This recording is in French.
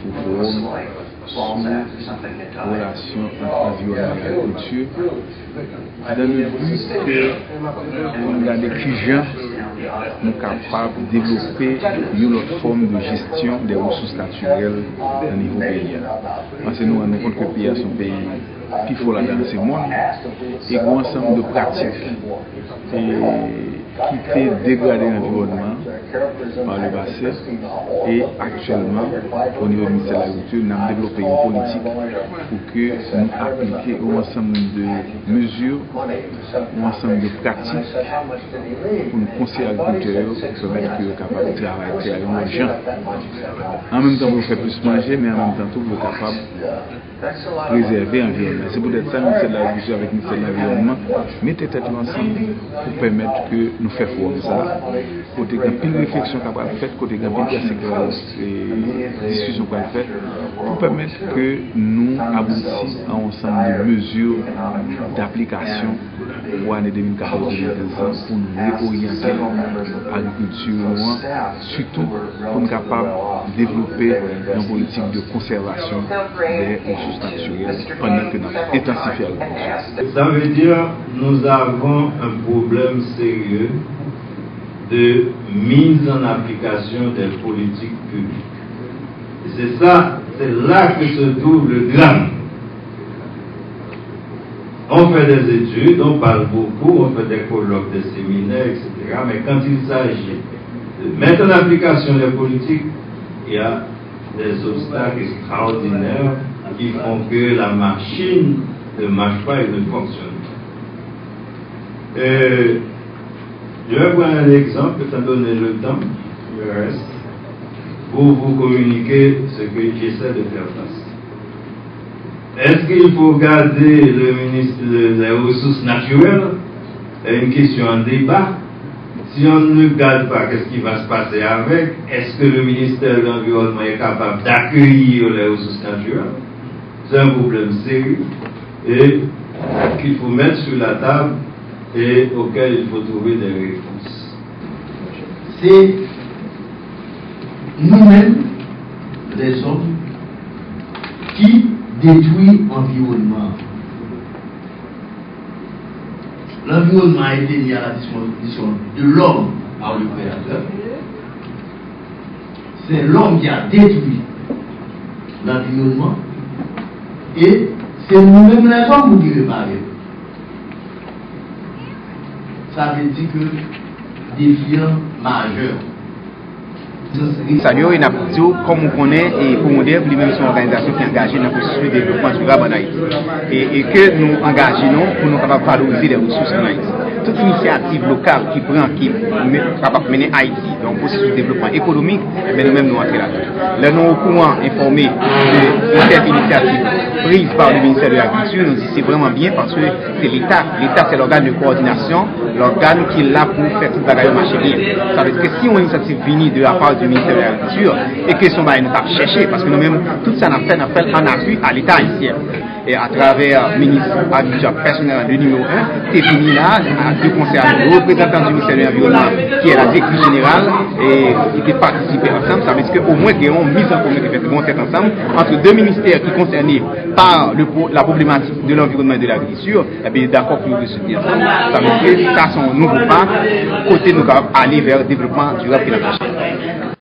nouveau forum sur la relation entre environnement et agriculture, dans le but que dans les clients nous sommes capables de développer une autre forme de gestion des ressources naturelles au niveau pays. Parce que nous nous rendons compte que le pays est un pays qui faut là dans ce monde et un ensemble de pratiques qui fait dégrader l'environnement par le passé. Et actuellement, au niveau du ministère de l'Agriculture, nous avons développé une politique pour que nous appliquions un ensemble de mesures, un ensemble de pratiques pour nous conseiller agriculteurs pour permettre qu'ils soient capables de travailler moins de gens. En même temps, vous faites plus manger, mais en même temps, vous êtes capable de préserver l'environnement. C'est peut-être ça, le ministère de l'Agriculture avec le ministère de l'Environnement, mettez tête ensemble pour permettre que nous fassions ça. Côté une réflexion qu'on va faire, côté une discussion qu'on va faire, pour permettre que nous aboutissions à un ensemble de mesures d'application pour l'année 2014-2015 pour nous réorienter l'agriculture, surtout pour nous capables de développer une politique de conservation des ressources naturelles pendant que nous intensifions l'agriculture. Ça veut dire que nous avons un problème sérieux de mise en application des politiques publiques. C'est là que se trouve le drame. On fait des études, on parle beaucoup, on fait des colloques, des séminaires, etc. Mais quand il s'agit de mettre en application les politiques, il y a des obstacles extraordinaires qui font que la machine ne marche pas et ne fonctionne pas. Je vais prendre un exemple, étant donné le temps, le reste, pour vous communiquer ce que j'essaie de faire face. Est-ce qu'il faut garder le ministre des Ressources naturelles? C'est une question en débat. Si on ne le garde pas, qu'est-ce qui va se passer avec? Est-ce que le ministère de l'Environnement est capable d'accueillir les ressources naturelles? C'est un problème sérieux et qu'il faut mettre sur la table et auquel il faut trouver des réponses. C'est nous-mêmes, les hommes, qui détruisent l'environnement. L'environnement a été mis à la disposition de l'homme par le Créateur. C'est l'homme qui a détruit l'environnement et c'est nous-mêmes les hommes qui réparons. Ça veut dire que défiant majeur. Salut, comme on connaît, et pour modèle, lui-même son organisation qui est engagée dans le processus de développement durable en Haïti. Et que nous engageons pour nous capables de valoriser les ressources en Haïti. Toute initiative locale qui prend, qui est capable de mener Haïti dans un processus de développement économique, mais nous-mêmes nous entrons là-dedans. Là, nous au courant informé de cette initiative prise par le ministère de l'Agriculture, nous disons que c'est vraiment bien parce que c'est l'État. L'État, c'est l'organe de coordination, l'organe qui est là pour faire tout le bagage marcher bien. Ça veut dire que si on a une initiative venue de la part du ministère de l'Agriculture et que son bail nous pas cherché, parce que nous-mêmes, tout ça n'a fait en appui à l'État haïtien. Et à travers le ministre agriculture personnel de numéro 1, c'est fini là, à deux conseillers, le représentant du ministère de l'Environnement, qui est la directrice générale, et qui participent ensemble. Ça veut dire qu'au moins, il y a une mise en commun qui fait ensemble entre deux ministères qui sont concernés par la problématique de l'environnement et de l'agriculture, et bien d'accord pour nous soutenir ensemble. Ça veut dire que ça, c'est un nouveau pas, côté nous aller vers le développement durable et la